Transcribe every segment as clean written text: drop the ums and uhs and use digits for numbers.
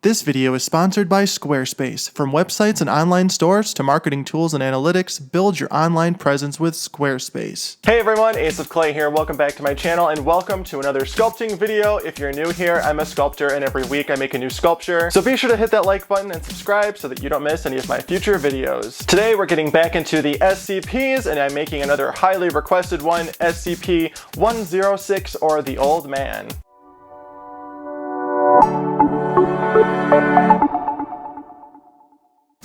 This video is sponsored by Squarespace. From websites and online stores to marketing tools and analytics, build your online presence with Squarespace. Hey everyone, Ace of Clay here. Welcome back to my channel and welcome to another sculpting video. If you're new here, I'm a sculptor and every week I make a new sculpture. So be sure to hit that like button and subscribe so that you don't miss any of my future videos. Today we're getting back into the SCPs and I'm making another highly requested one, SCP-106 or the Old Man.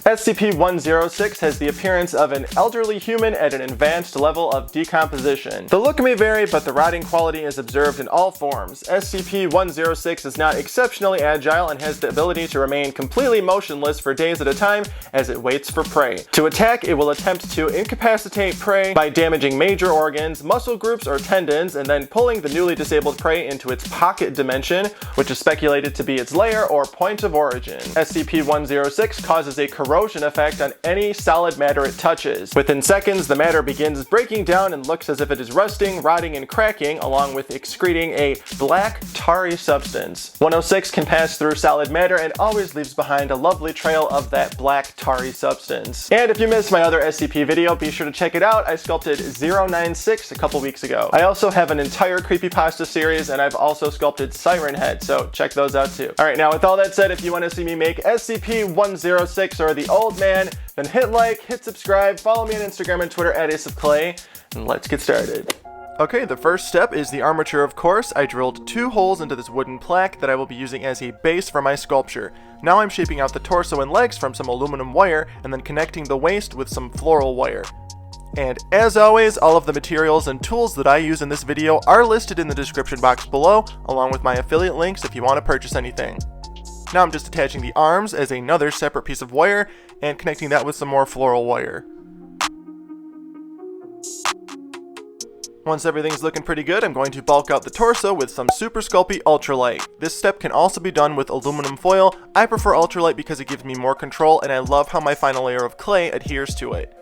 SCP-106 has the appearance of an elderly human at an advanced level of decomposition. The look may vary, but the rotting quality is observed in all forms. SCP-106 is not exceptionally agile and has the ability to remain completely motionless for days at a time as it waits for prey. To attack, it will attempt to incapacitate prey by damaging major organs, muscle groups, or tendons, and then pulling the newly disabled prey into its pocket dimension, which is speculated to be its lair or point of origin. SCP-106 causes a corrosion effect on any solid matter it touches. Within seconds, the matter begins breaking down and looks as if it is rusting, rotting, and cracking, along with excreting a black, tarry substance. 106 can pass through solid matter and always leaves behind a lovely trail of that black, tarry substance. And if you missed my other SCP video, be sure to check it out. I sculpted 096 a couple weeks ago. I also have an entire Creepypasta series, and I've also sculpted Siren Head, so check those out too. Alright, now with all that said, if you want to see me make SCP-106 or the Old Man, then hit like, hit subscribe, follow me on Instagram and Twitter at Ace of Clay, and let's get started. Okay, the first step is the armature, of course. I drilled 2 holes into this wooden plaque that I will be using as a base for my sculpture. Now I'm shaping out the torso and legs from some aluminum wire, and then connecting the waist with some floral wire. And as always, all of the materials and tools that I use in this video are listed in the description box below, along with my affiliate links if you want to purchase anything. Now I'm just attaching the arms as another separate piece of wire and connecting that with some more floral wire. Once everything's looking pretty good, I'm going to bulk out the torso with some Super Sculpey Ultralight. This step can also be done with aluminum foil. I prefer Ultralight because it gives me more control and I love how my final layer of clay adheres to it.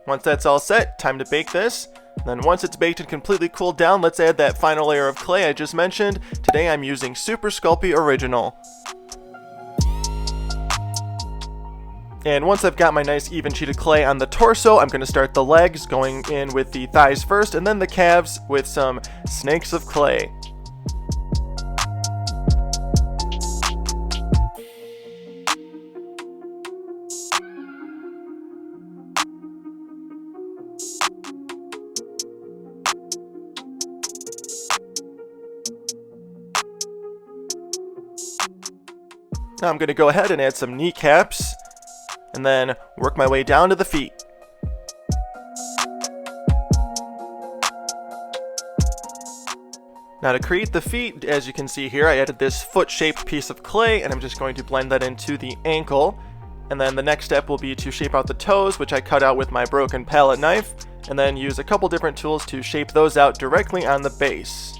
Once that's all set, time to bake this. Then once it's baked and completely cooled down, let's add that final layer of clay I just mentioned. Today I'm using Super Sculpey Original. And once I've got my nice even sheet of clay on the torso, I'm going to start the legs, going in with the thighs first, and then the calves with some snakes of clay. Now I'm going to go ahead and add some kneecaps, and then work my way down to the feet. Now to create the feet, as you can see here, I added this foot-shaped piece of clay, and I'm just going to blend that into the ankle. And then the next step will be to shape out the toes, which I cut out with my broken palette knife, and then use a couple different tools to shape those out directly on the base.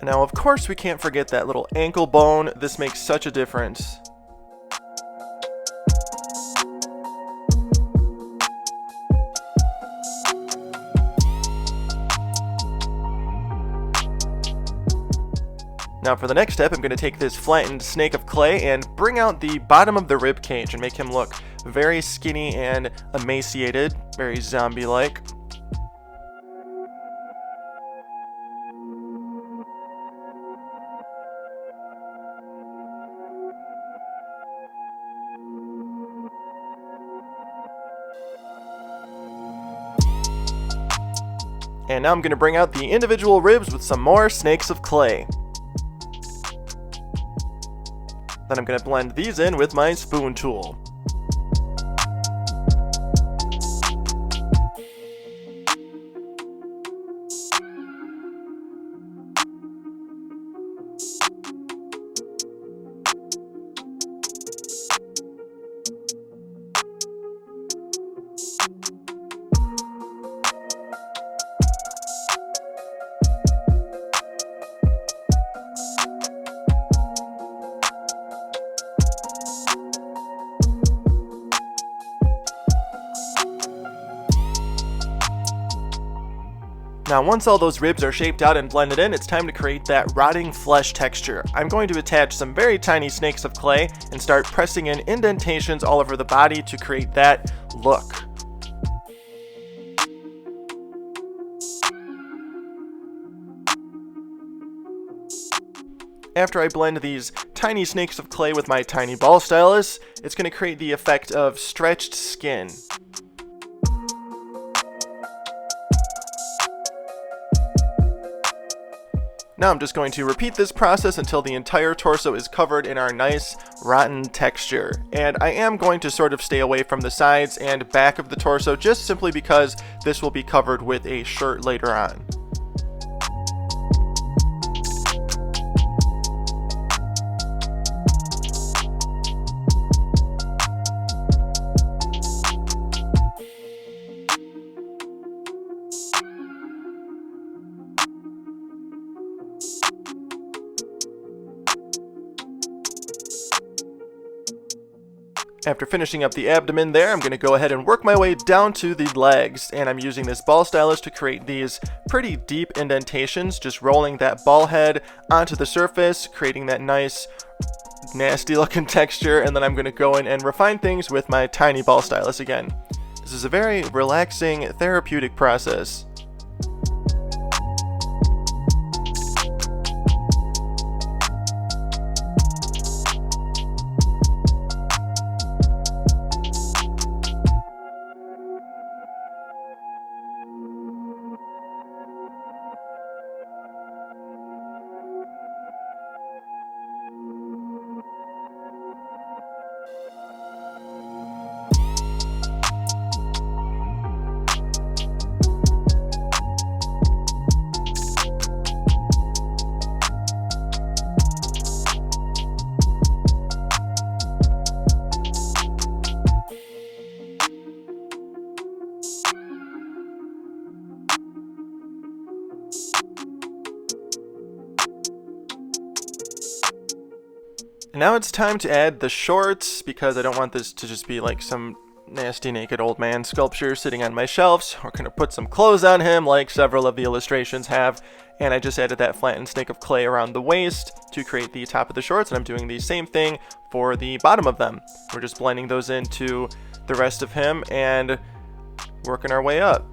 Now, of course, we can't forget that little ankle bone. This makes such a difference. Now for the next step, I'm going to take this flattened snake of clay and bring out the bottom of the rib cage and make him look very skinny and emaciated, very zombie-like. And now I'm going to bring out the individual ribs with some more snakes of clay. Then I'm going to blend these in with my spoon tool. Now once all those ribs are shaped out and blended in, it's time to create that rotting flesh texture. I'm going to attach some very tiny snakes of clay and start pressing in indentations all over the body to create that look. After I blend these tiny snakes of clay with my tiny ball stylus, it's going to create the effect of stretched skin. Now I'm just going to repeat this process until the entire torso is covered in our nice rotten texture. And I am going to sort of stay away from the sides and back of the torso just simply because this will be covered with a shirt later on. After finishing up the abdomen there, I'm going to go ahead and work my way down to the legs, and I'm using this ball stylus to create these pretty deep indentations, just rolling that ball head onto the surface, creating that nice nasty looking texture, and then I'm going to go in and refine things with my tiny ball stylus again. This is a very relaxing, therapeutic process. Now it's time to add the shorts, because I don't want this to just be like some nasty naked old man sculpture sitting on my shelves. We're going to put some clothes on him like several of the illustrations have, and I just added that flattened snake of clay around the waist to create the top of the shorts, and I'm doing the same thing for the bottom of them. We're just blending those into the rest of him and working our way up.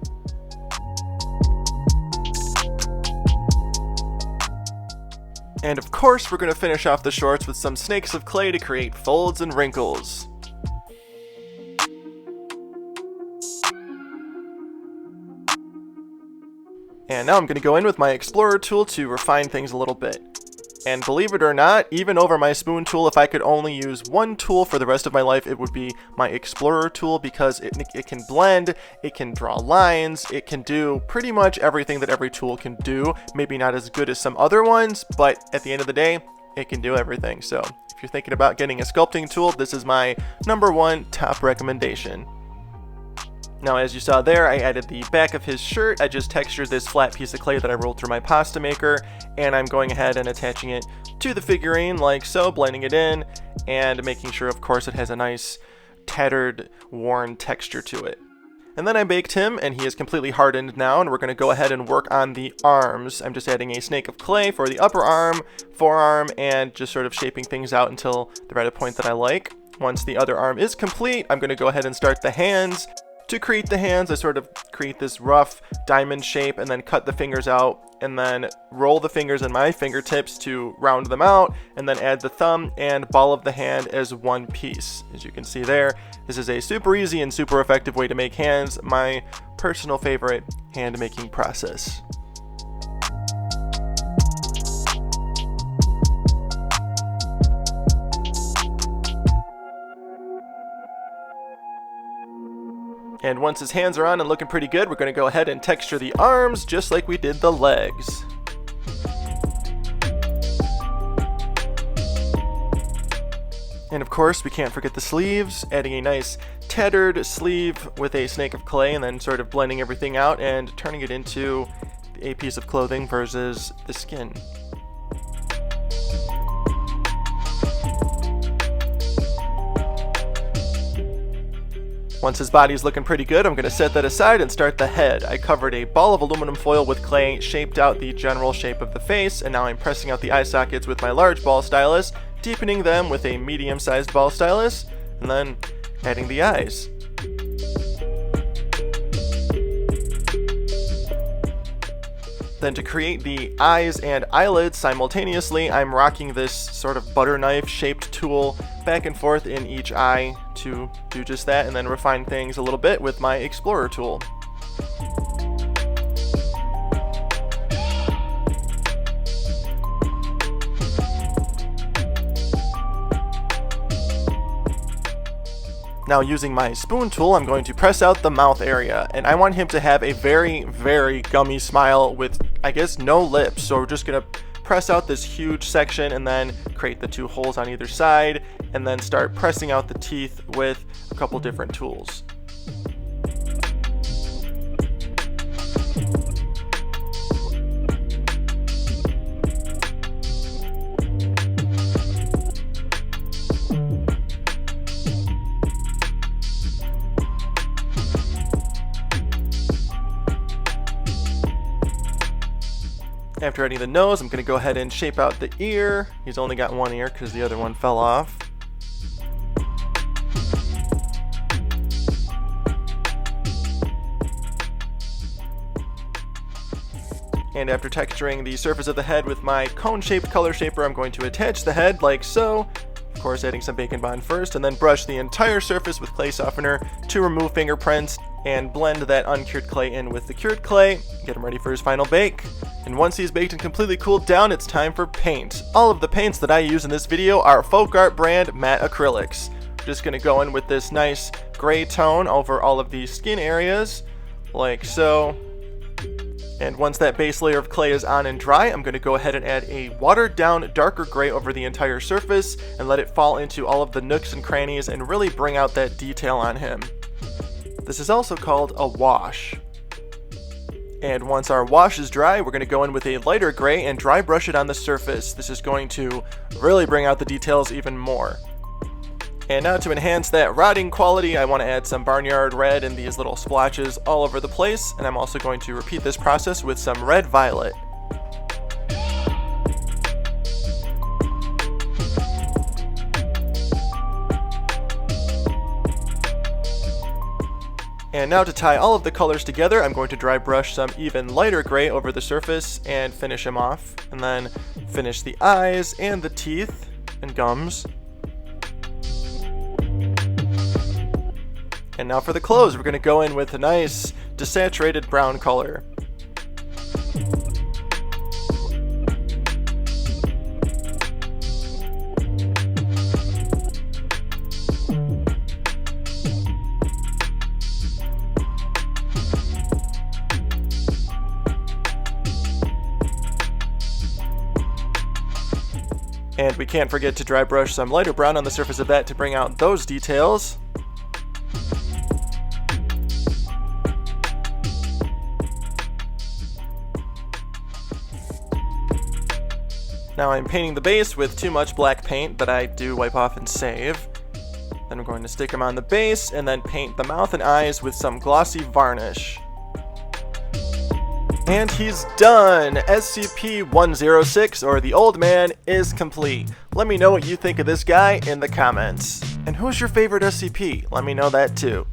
And of course, we're going to finish off the shorts with some snakes of clay to create folds and wrinkles. And now I'm going to go in with my Explorer tool to refine things a little bit. And believe it or not, even over my spoon tool, if I could only use one tool for the rest of my life, it would be my Explorer tool, because it can blend, it can draw lines, it can do pretty much everything that every tool can do. Maybe not as good as some other ones, but at the end of the day, it can do everything. So if you're thinking about getting a sculpting tool, this is my #1 top recommendation. Now, as you saw there, I added the back of his shirt. I just textured this flat piece of clay that I rolled through my pasta maker, and I'm going ahead and attaching it to the figurine like so, blending it in, and making sure, of course, it has a nice tattered, worn texture to it. And then I baked him, and he is completely hardened now, and we're going to go ahead and work on the arms. I'm just adding a snake of clay for the upper arm, forearm, and just sort of shaping things out until they're at a point that I like. Once the other arm is complete, I'm going to go ahead and start the hands. To create the hands, I sort of create this rough diamond shape and then cut the fingers out, and then roll the fingers in my fingertips to round them out, and then add the thumb and ball of the hand as one piece. As you can see there, this is a super easy and super effective way to make hands, my personal favorite hand making process. And once his hands are on and looking pretty good, we're going to go ahead and texture the arms just like we did the legs. And of course, we can't forget the sleeves, adding a nice tattered sleeve with a snake of clay and then sort of blending everything out and turning it into a piece of clothing versus the skin. Once his body's looking pretty good, I'm going to set that aside and start the head. I covered a ball of aluminum foil with clay, shaped out the general shape of the face, and now I'm pressing out the eye sockets with my large ball stylus, deepening them with a medium-sized ball stylus, and then adding the eyes. Then to create the eyes and eyelids simultaneously, I'm rocking this sort of butter knife shaped tool back and forth in each eye to do just that, and then refine things a little bit with my Explorer tool. Now using my spoon tool, I'm going to press out the mouth area, and I want him to have a very, very gummy smile with, I guess, no lips. So we're just going to press out this huge section and then create the 2 holes on either side, and then start pressing out the teeth with a couple different tools. After adding the nose, I'm going to go ahead and shape out the ear. He's only got one ear because the other one fell off. And after texturing the surface of the head with my cone-shaped color shaper, I'm going to attach the head like so. Of course, adding some Bacon Bond first, and then brush the entire surface with clay softener to remove fingerprints and blend that uncured clay in with the cured clay. Get him ready for his final bake. And once he's baked and completely cooled down, it's time for paint. All of the paints that I use in this video are FolkArt brand matte acrylics. I'm just going to go in with this nice gray tone over all of the skin areas, like so. And once that base layer of clay is on and dry, I'm going to go ahead and add a watered down darker gray over the entire surface and let it fall into all of the nooks and crannies and really bring out that detail on him. This is also called a wash. And once our wash is dry, we're going to go in with a lighter gray and dry brush it on the surface. This is going to really bring out the details even more. And now to enhance that rotting quality, I want to add some barnyard red and these little splotches all over the place, and I'm also going to repeat this process with some red violet. And now to tie all of the colors together, I'm going to dry brush some even lighter gray over the surface and finish them off, and then finish the eyes and the teeth and gums. And now for the clothes, we're going to go in with a nice desaturated brown color. And we can't forget to dry brush some lighter brown on the surface of that to bring out those details. Now I'm painting the base with too much black paint that I do wipe off and save. Then I'm going to stick them on the base and then paint the mouth and eyes with some glossy varnish. And he's done! SCP-106, or the Old Man, is complete. Let me know what you think of this guy in the comments. And who's your favorite SCP? Let me know that too.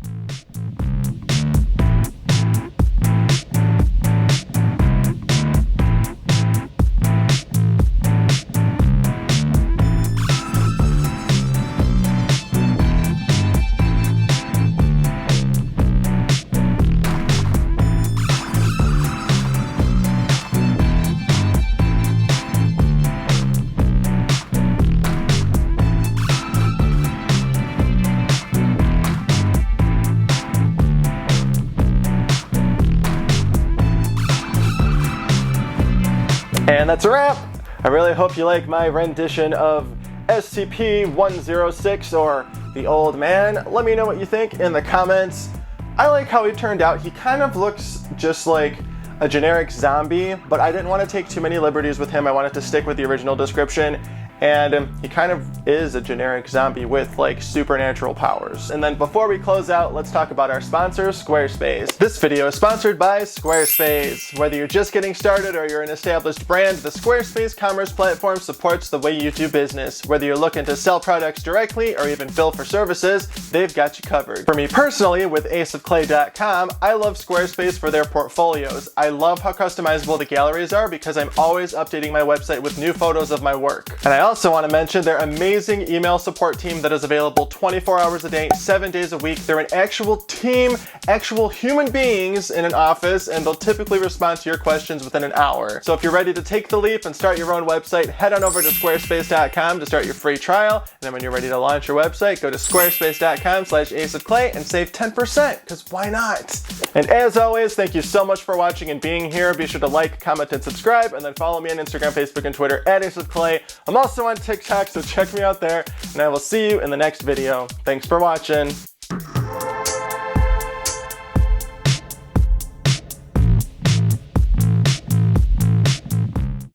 And that's a wrap! I really hope you like my rendition of SCP-106, or the Old Man. Let me know what you think in the comments. I like how he turned out. He kind of looks just like a generic zombie, but I didn't want to take too many liberties with him. I wanted to stick with the original description. And he kind of is a generic zombie with like supernatural powers. And then before we close out, let's talk about our sponsor, Squarespace. This video is sponsored by Squarespace. Whether you're just getting started or you're an established brand, the Squarespace commerce platform supports the way you do business. Whether you're looking to sell products directly or even bill for services, they've got you covered. For me personally, with aceofclay.com, I love Squarespace for their portfolios. I love how customizable the galleries are because I'm always updating my website with new photos of my work. And I also want to mention their amazing email support team that is available 24 hours a day, 7 days a week. They're an actual team, actual human beings in an office, and they'll typically respond to your questions within an hour. So if you're ready to take the leap and start your own website, head on over to squarespace.com to start your free trial. And then when you're ready to launch your website, go to squarespace.com/aceofclay and save 10%, because why not? And as always, thank you so much for watching and being here. Be sure to like, comment, and subscribe, and then follow me on Instagram, Facebook, and Twitter at aceofclay. I'm also on TikTok, so check me out there, and I will see you in the next video. Thanks for watching.